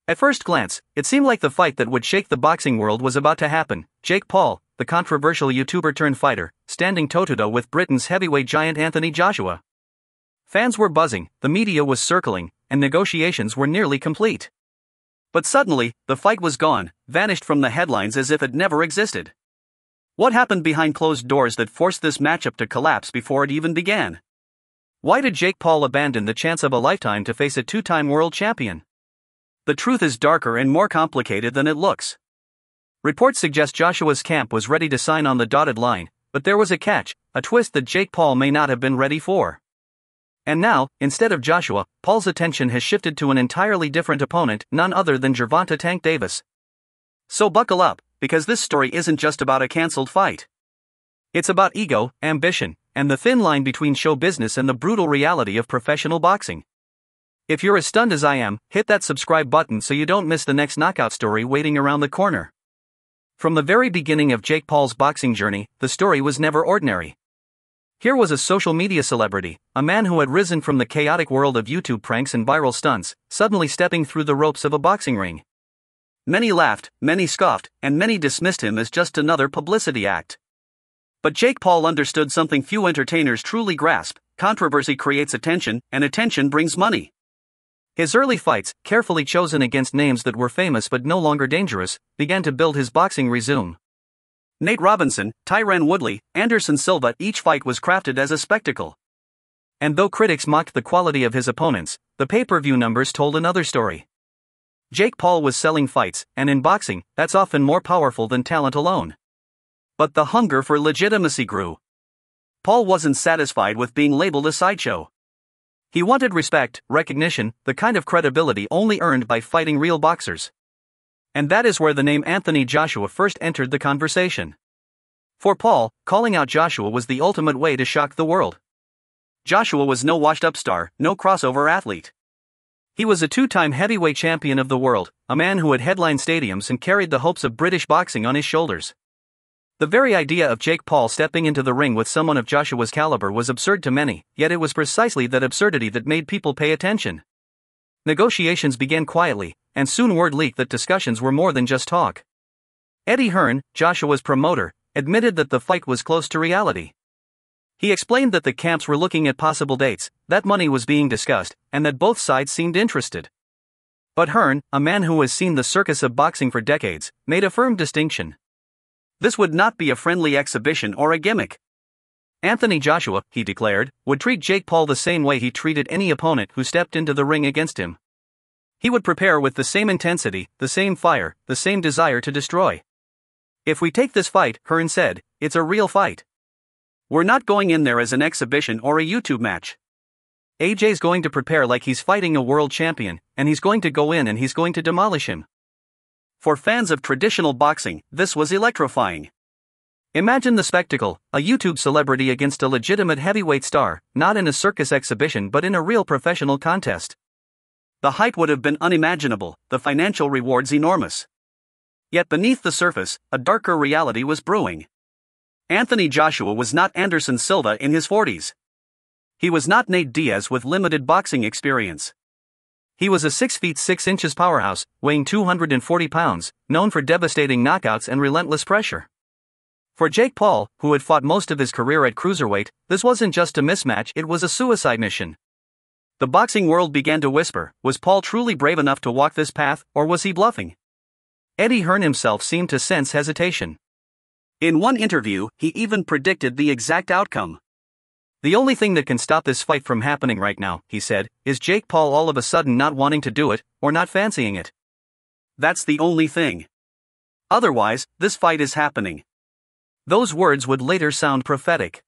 At first glance, it seemed like the fight that would shake the boxing world was about to happen. Jake Paul, the controversial YouTuber-turned-fighter, standing toe-to-toe with Britain's heavyweight giant Anthony Joshua. Fans were buzzing, the media was circling, and negotiations were nearly complete. But suddenly, the fight was gone, vanished from the headlines as if it never existed. What happened behind closed doors that forced this matchup to collapse before it even began? Why did Jake Paul abandon the chance of a lifetime to face a two-time world champion? The truth is darker and more complicated than it looks. Reports suggest Joshua's camp was ready to sign on the dotted line, but there was a catch, a twist that Jake Paul may not have been ready for. And now, instead of Joshua, Paul's attention has shifted to an entirely different opponent, none other than Gervonta "Tank" Davis. So buckle up, because this story isn't just about a cancelled fight. It's about ego, ambition, and the thin line between show business and the brutal reality of professional boxing. If you're as stunned as I am, hit that subscribe button so you don't miss the next knockout story waiting around the corner. From the very beginning of Jake Paul's boxing journey, the story was never ordinary. Here was a social media celebrity, a man who had risen from the chaotic world of YouTube pranks and viral stunts, suddenly stepping through the ropes of a boxing ring. Many laughed, many scoffed, and many dismissed him as just another publicity act. But Jake Paul understood something few entertainers truly grasp: controversy creates attention, and attention brings money. His early fights, carefully chosen against names that were famous but no longer dangerous, began to build his boxing resume. Nate Robinson, Tyron Woodley, Anderson Silva, each fight was crafted as a spectacle. And though critics mocked the quality of his opponents, the pay-per-view numbers told another story. Jake Paul was selling fights, and in boxing, that's often more powerful than talent alone. But the hunger for legitimacy grew. Paul wasn't satisfied with being labeled a sideshow. He wanted respect, recognition, the kind of credibility only earned by fighting real boxers. And that is where the name Anthony Joshua first entered the conversation. For Paul, calling out Joshua was the ultimate way to shock the world. Joshua was no washed-up star, no crossover athlete. He was a two-time heavyweight champion of the world, a man who had headlined stadiums and carried the hopes of British boxing on his shoulders. The very idea of Jake Paul stepping into the ring with someone of Joshua's caliber was absurd to many, yet it was precisely that absurdity that made people pay attention. Negotiations began quietly, and soon word leaked that discussions were more than just talk. Eddie Hearn, Joshua's promoter, admitted that the fight was close to reality. He explained that the camps were looking at possible dates, that money was being discussed, and that both sides seemed interested. But Hearn, a man who has seen the circus of boxing for decades, made a firm distinction. This would not be a friendly exhibition or a gimmick. Anthony Joshua, he declared, would treat Jake Paul the same way he treated any opponent who stepped into the ring against him. He would prepare with the same intensity, the same fire, the same desire to destroy. If we take this fight, Hearn said, it's a real fight. We're not going in there as an exhibition or a YouTube match. AJ's going to prepare like he's fighting a world champion, and he's going to go in and he's going to demolish him. For fans of traditional boxing, this was electrifying. Imagine the spectacle, a YouTube celebrity against a legitimate heavyweight star, not in a circus exhibition but in a real professional contest. The hype would have been unimaginable, the financial rewards enormous. Yet beneath the surface, a darker reality was brewing. Anthony Joshua was not Anderson Silva in his 40s. He was not Nate Diaz with limited boxing experience. He was a 6 feet 6 inches powerhouse, weighing 240 pounds, known for devastating knockouts and relentless pressure. For Jake Paul, who had fought most of his career at cruiserweight, this wasn't just a mismatch, it was a suicide mission. The boxing world began to whisper, was Paul truly brave enough to walk this path, or was he bluffing? Eddie Hearn himself seemed to sense hesitation. In one interview, he even predicted the exact outcome. The only thing that can stop this fight from happening right now, he said, is Jake Paul all of a sudden not wanting to do it, or not fancying it. That's the only thing. Otherwise, this fight is happening. Those words would later sound prophetic.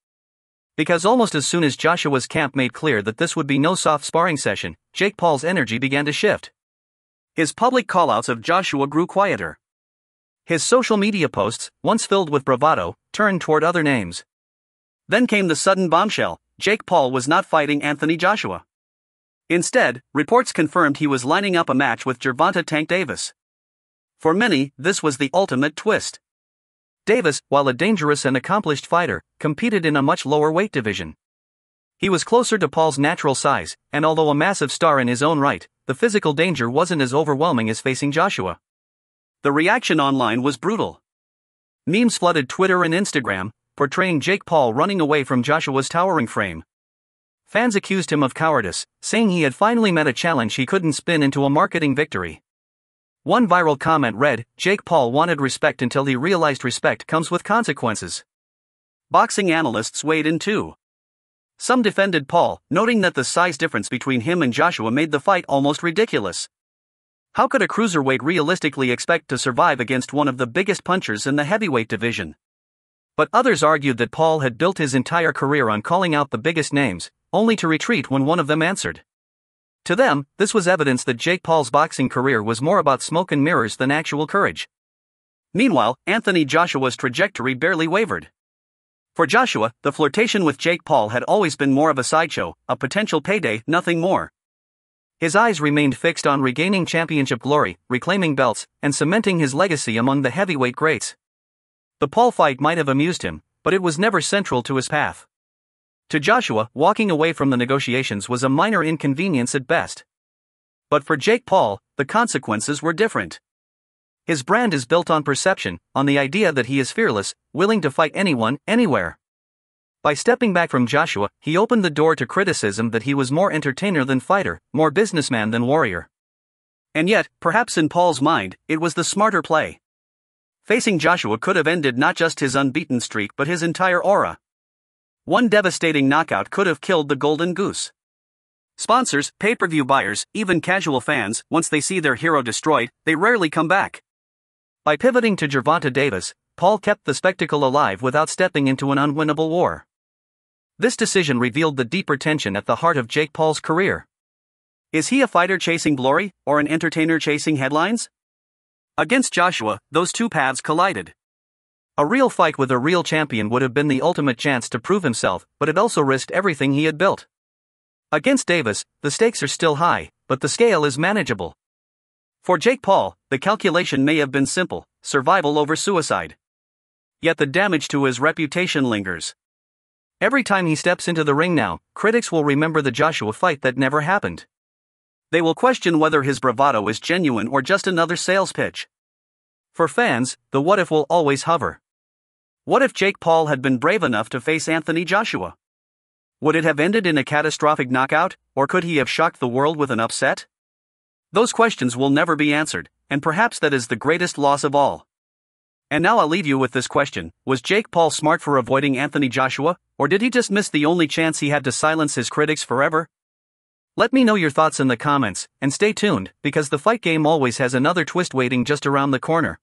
Because almost as soon as Joshua's camp made clear that this would be no soft sparring session, Jake Paul's energy began to shift. His public callouts of Joshua grew quieter. His social media posts, once filled with bravado, turned toward other names. Then came the sudden bombshell: Jake Paul was not fighting Anthony Joshua. Instead, reports confirmed he was lining up a match with Gervonta "Tank" Davis. For many, this was the ultimate twist. Davis, while a dangerous and accomplished fighter, competed in a much lower weight division. He was closer to Paul's natural size, and although a massive star in his own right, the physical danger wasn't as overwhelming as facing Joshua. The reaction online was brutal. Memes flooded Twitter and Instagram, portraying Jake Paul running away from Joshua's towering frame. Fans accused him of cowardice, saying he had finally met a challenge he couldn't spin into a marketing victory. One viral comment read, "Jake Paul wanted respect until he realized respect comes with consequences." Boxing analysts weighed in too. Some defended Paul, noting that the size difference between him and Joshua made the fight almost ridiculous. How could a cruiserweight realistically expect to survive against one of the biggest punchers in the heavyweight division? But others argued that Paul had built his entire career on calling out the biggest names, only to retreat when one of them answered. To them, this was evidence that Jake Paul's boxing career was more about smoke and mirrors than actual courage. Meanwhile, Anthony Joshua's trajectory barely wavered. For Joshua, the flirtation with Jake Paul had always been more of a sideshow, a potential payday, nothing more. His eyes remained fixed on regaining championship glory, reclaiming belts, and cementing his legacy among the heavyweight greats. The Paul fight might have amused him, but it was never central to his path. To Joshua, walking away from the negotiations was a minor inconvenience at best. But for Jake Paul, the consequences were different. His brand is built on perception, on the idea that he is fearless, willing to fight anyone, anywhere. By stepping back from Joshua, he opened the door to criticism that he was more entertainer than fighter, more businessman than warrior. And yet, perhaps in Paul's mind, it was the smarter play. Facing Joshua could have ended not just his unbeaten streak but his entire aura. One devastating knockout could have killed the golden goose. Sponsors, pay-per-view buyers, even casual fans, once they see their hero destroyed, they rarely come back. By pivoting to Gervonta Davis, Paul kept the spectacle alive without stepping into an unwinnable war. This decision revealed the deeper tension at the heart of Jake Paul's career. Is he a fighter chasing glory, or an entertainer chasing headlines? Against Joshua, those two paths collided. A real fight with a real champion would have been the ultimate chance to prove himself, but it also risked everything he had built. Against Davis, the stakes are still high, but the scale is manageable. For Jake Paul, the calculation may have been simple: survival over suicide. Yet the damage to his reputation lingers. Every time he steps into the ring now, critics will remember the Joshua fight that never happened. They will question whether his bravado is genuine or just another sales pitch. For fans, the what if will always hover. What if Jake Paul had been brave enough to face Anthony Joshua? Would it have ended in a catastrophic knockout, or could he have shocked the world with an upset? Those questions will never be answered, and perhaps that is the greatest loss of all. And now I'll leave you with this question: was Jake Paul smart for avoiding Anthony Joshua, or did he just miss the only chance he had to silence his critics forever? Let me know your thoughts in the comments, and stay tuned, because the fight game always has another twist waiting just around the corner.